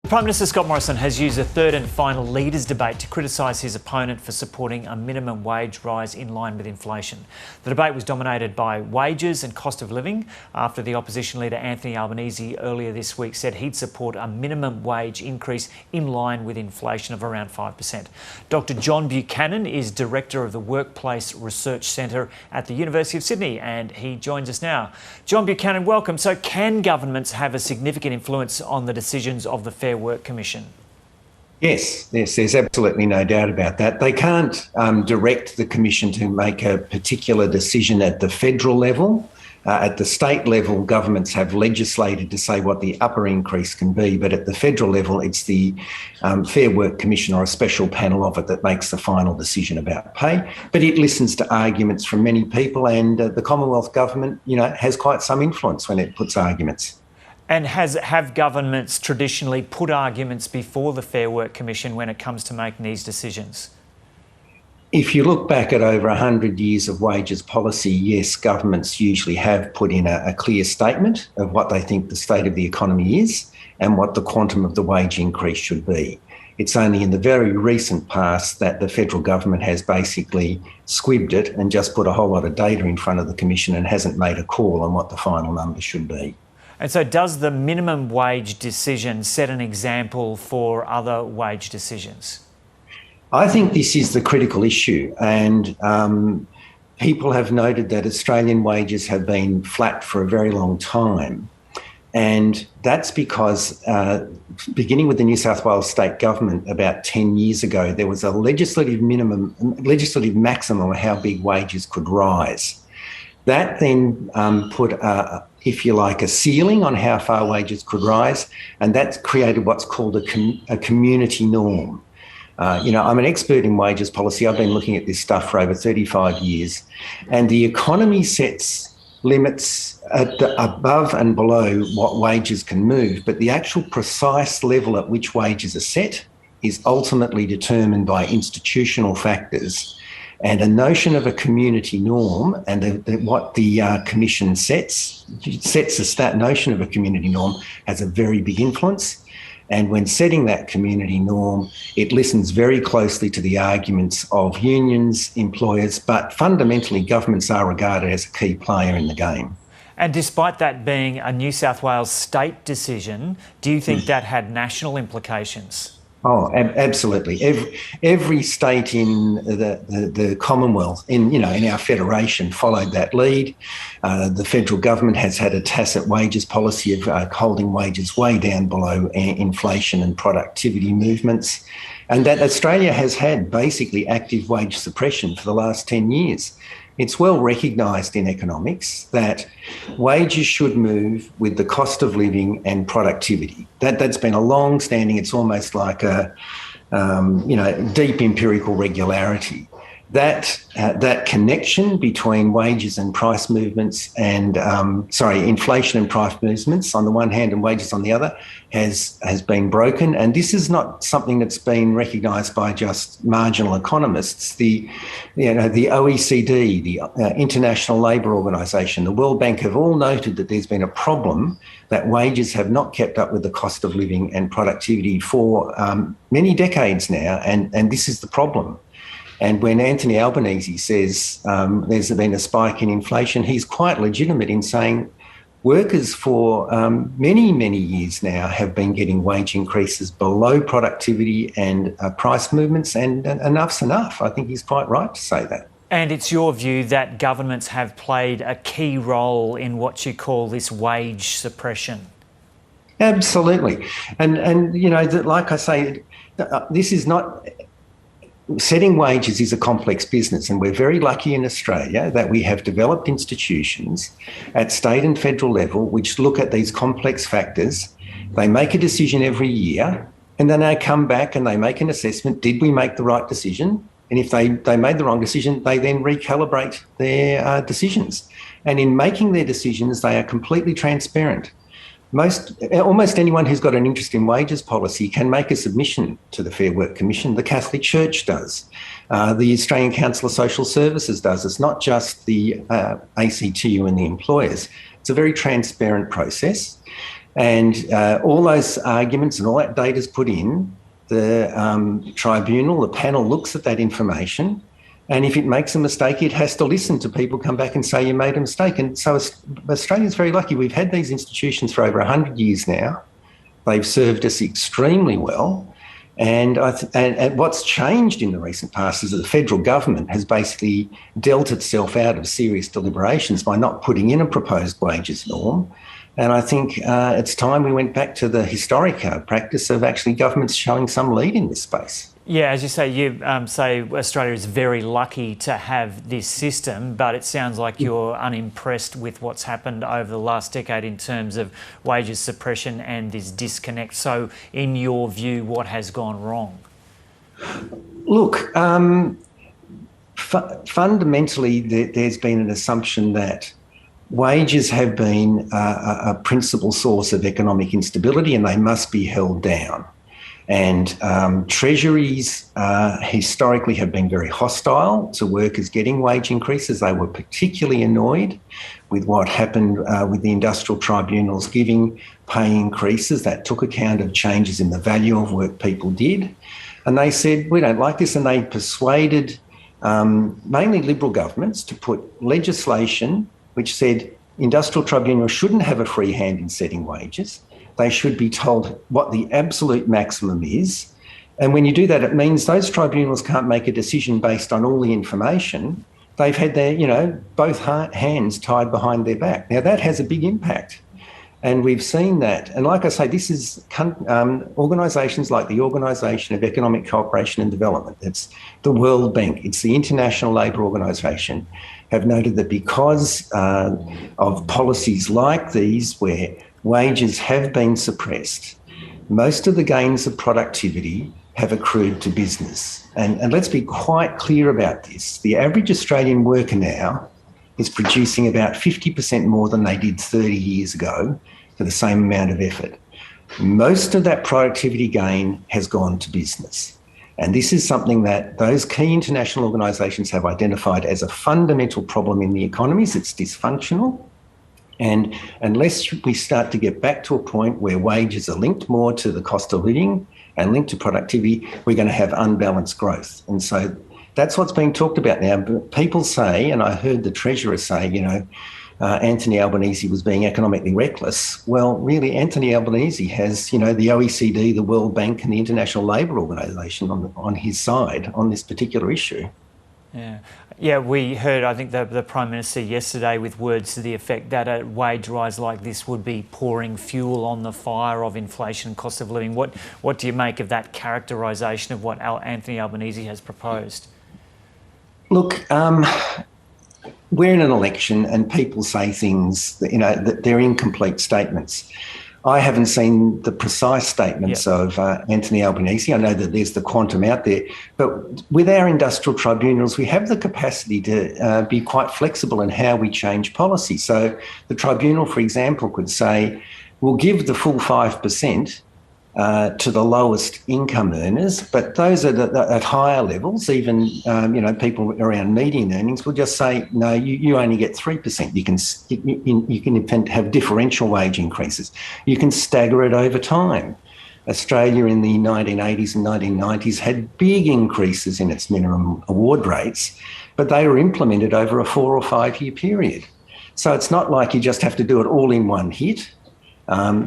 Prime Minister Scott Morrison has used a third and final leaders' debate to criticise his opponent for supporting a minimum wage rise in line with inflation. The debate was dominated by wages and cost of living after the opposition leader Anthony Albanese earlier this week said he'd support a minimum wage increase in line with inflation of around 5%. Dr John Buchanan is Director of the Workplace Research Centre at the University of Sydney and he joins us now. John Buchanan, welcome. So can governments have a significant influence on the decisions of the Fair Work Commission? Yes, there's absolutely no doubt about that. They can't direct the Commission to make a particular decision at the federal level. At the state level, governments have legislated to say what the upper increase can be, but at the federal level, it's the Fair Work Commission or a special panel of it that makes the final decision about pay. But it listens to arguments from many people, and the Commonwealth Government, has quite some influence when it puts arguments. And have governments traditionally put arguments before the Fair Work Commission when it comes to making these decisions? If you look back at over 100 years of wages policy, yes, governments usually have put in a clear statement of what they think the state of the economy is and what the quantum of the wage increase should be. It's only in the very recent past that the federal government has basically squibbed it and just put a whole lot of data in front of the Commission and hasn't made a call on what the final number should be. And so does the minimum wage decision set an example for other wage decisions? I think this is the critical issue, and people have noted that Australian wages have been flat for a very long time. And that's because beginning with the New South Wales state government about 10 years ago, there was a legislative maximum of how big wages could rise. That then put if you like, a ceiling on how far wages could rise, and that's created what's called a community norm. I'm an expert in wages policy. I've been looking at this stuff for over 35 years, and the economy sets limits at above and below what wages can move, but the actual precise level at which wages are set is ultimately determined by institutional factors. And a notion of a community norm and what the Commission sets that notion of a community norm has a very big influence. And when setting that community norm, it listens very closely to the arguments of unions, employers, but fundamentally governments are regarded as a key player in the game. And despite that being a New South Wales state decision, do you think that had national implications? Oh, absolutely. Every state in the Commonwealth, in our federation, followed that lead. The federal government has had a tacit wages policy of holding wages way down below inflation and productivity movements, and that Australia has had basically active wage suppression for the last 10 years. It's well recognised in economics that wages should move with the cost of living and productivity. That's been a long-standing, it's almost like a deep empirical regularity. That connection between wages and price movements and inflation and price movements on the one hand and wages on the other has been broken, and this is not something that's been recognised by just marginal economists. The OECD, the International Labour Organisation, the World Bank have all noted that there's been a problem that wages have not kept up with the cost of living and productivity for many decades now, and this is the problem. And when Anthony Albanese says there's been a spike in inflation, he's quite legitimate in saying workers for many, many years now have been getting wage increases below productivity and price movements, and enough's enough. I think he's quite right to say that. And it's your view that governments have played a key role in what you call this wage suppression? Absolutely. And like I say, this is not... Setting wages is a complex business, and we're very lucky in Australia that we have developed institutions at state and federal level which look at these complex factors. They make a decision every year, and then they come back and they make an assessment. Did we make the right decision? And if they made the wrong decision, they then recalibrate their decisions. And in making their decisions, they are completely transparent. Almost anyone who's got an interest in wages policy can make a submission to the Fair Work Commission. The Catholic Church does. The Australian Council of Social Services does. It's not just the ACTU and the employers. It's a very transparent process. And all those arguments and all that data is put in. The tribunal, the panel looks at that information, and if it makes a mistake, it has to listen to people come back and say you made a mistake. And so Australia's very lucky. We've had these institutions for over 100 years now. They've served us extremely well. And what's changed in the recent past is that the federal government has basically dealt itself out of serious deliberations by not putting in a proposed wages norm. And I think it's time we went back to the historic practice of actually governments showing some lead in this space. Yeah, as you say Australia is very lucky to have this system, but it sounds like you're unimpressed with what's happened over the last decade in terms of wages suppression and this disconnect. So in your view, what has gone wrong? Look, fundamentally, there's been an assumption that wages have been a principal source of economic instability and they must be held down. And treasuries historically have been very hostile to workers getting wage increases. They were particularly annoyed with what happened with the industrial tribunals giving pay increases that took account of changes in the value of work people did. And they said, we don't like this. And they persuaded mainly Liberal governments to put legislation which said industrial tribunals shouldn't have a free hand in setting wages. They should be told what the absolute maximum is. And when you do that, it means those tribunals can't make a decision based on all the information. They've had their, both hands tied behind their back. Now, that has a big impact. And we've seen that. And like I say, this is organisations like the Organisation of Economic Cooperation and Development, it's the World Bank, it's the International Labour Organisation, have noted that because of policies like these where wages have been suppressed, most of the gains of productivity have accrued to business. And let's be quite clear about this. The average Australian worker now is producing about 50% more than they did 30 years ago for the same amount of effort. Most of that productivity gain has gone to business. And this is something that those key international organisations have identified as a fundamental problem in the economies. It's dysfunctional. And unless we start to get back to a point where wages are linked more to the cost of living and linked to productivity, we're going to have unbalanced growth. And so that's what's being talked about now. But people say, and I heard the Treasurer say, Anthony Albanese was being economically reckless. Well, really, Anthony Albanese has, the OECD, the World Bank and the International Labour Organisation on his side on this particular issue. Yeah, we heard, I think, the Prime Minister yesterday with words to the effect that a wage rise like this would be pouring fuel on the fire of inflation and cost of living. What do you make of that characterisation of what Anthony Albanese has proposed? Look, we're in an election and people say things that they're incomplete statements. I haven't seen the precise statements of Anthony Albanese. I know that there's the quantum out there, but with our industrial tribunals, we have the capacity to be quite flexible in how we change policy. So the tribunal, for example, could say, we'll give the full 5% to the lowest income earners, but those at higher levels, even people around median earnings, will just say, no, you only get 3%. You can in fact have differential wage increases. You can stagger it over time. Australia in the 1980s and 1990s had big increases in its minimum award rates, but they were implemented over a 4 or 5 year period. So it's not like you just have to do it all in one hit.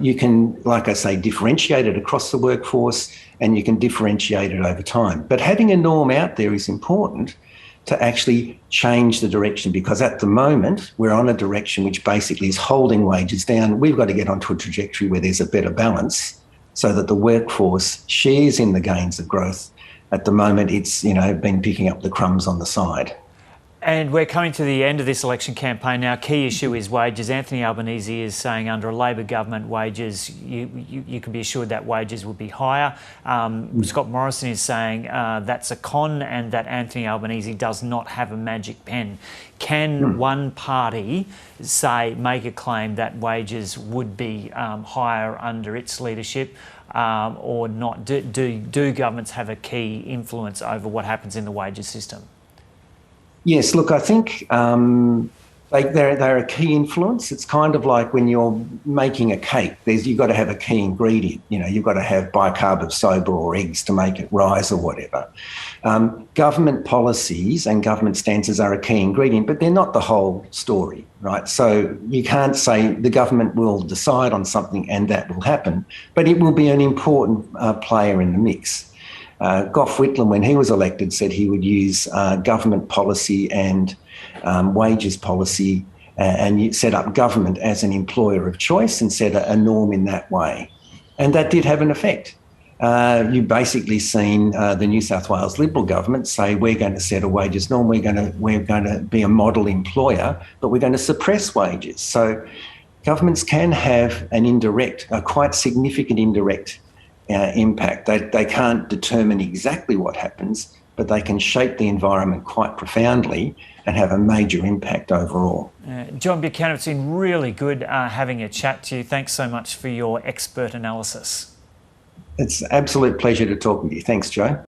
You can, like I say, differentiate it across the workforce and you can differentiate it over time. But having a norm out there is important to actually change the direction, because at the moment we're on a direction which basically is holding wages down. We've got to get onto a trajectory where there's a better balance so that the workforce shares in the gains of growth. At the moment, it's been picking up the crumbs on the side. And we're coming to the end of this election campaign now. Key issue is wages. Anthony Albanese is saying under a Labor government, wages, you can be assured that wages would be higher. Scott Morrison is saying that's a con and that Anthony Albanese does not have a magic pen. Can one party make a claim that wages would be higher under its leadership or not? Do governments have a key influence over what happens in the wages system? Yes, look, I think They're a key influence. It's kind of like when you're making a cake. You've got to have a key ingredient. You've got to have bicarb of soda or eggs to make it rise or whatever. Government policies and government stances are a key ingredient, but they're not the whole story, right? So you can't say the government will decide on something and that will happen, but it will be an important player in the mix. Gough Whitlam, when he was elected, said he would use government policy and wages policy and set up government as an employer of choice and set a norm in that way. And that did have an effect. You've basically seen the New South Wales Liberal government say we're going to set a wages norm, we're going to be a model employer, but we're going to suppress wages. So governments can have a quite significant indirect impact. They can't determine exactly what happens, but they can shape the environment quite profoundly and have a major impact overall. John Buchanan, it's been really good having a chat to you. Thanks so much for your expert analysis. It's an absolute pleasure to talk with you. Thanks, Joe.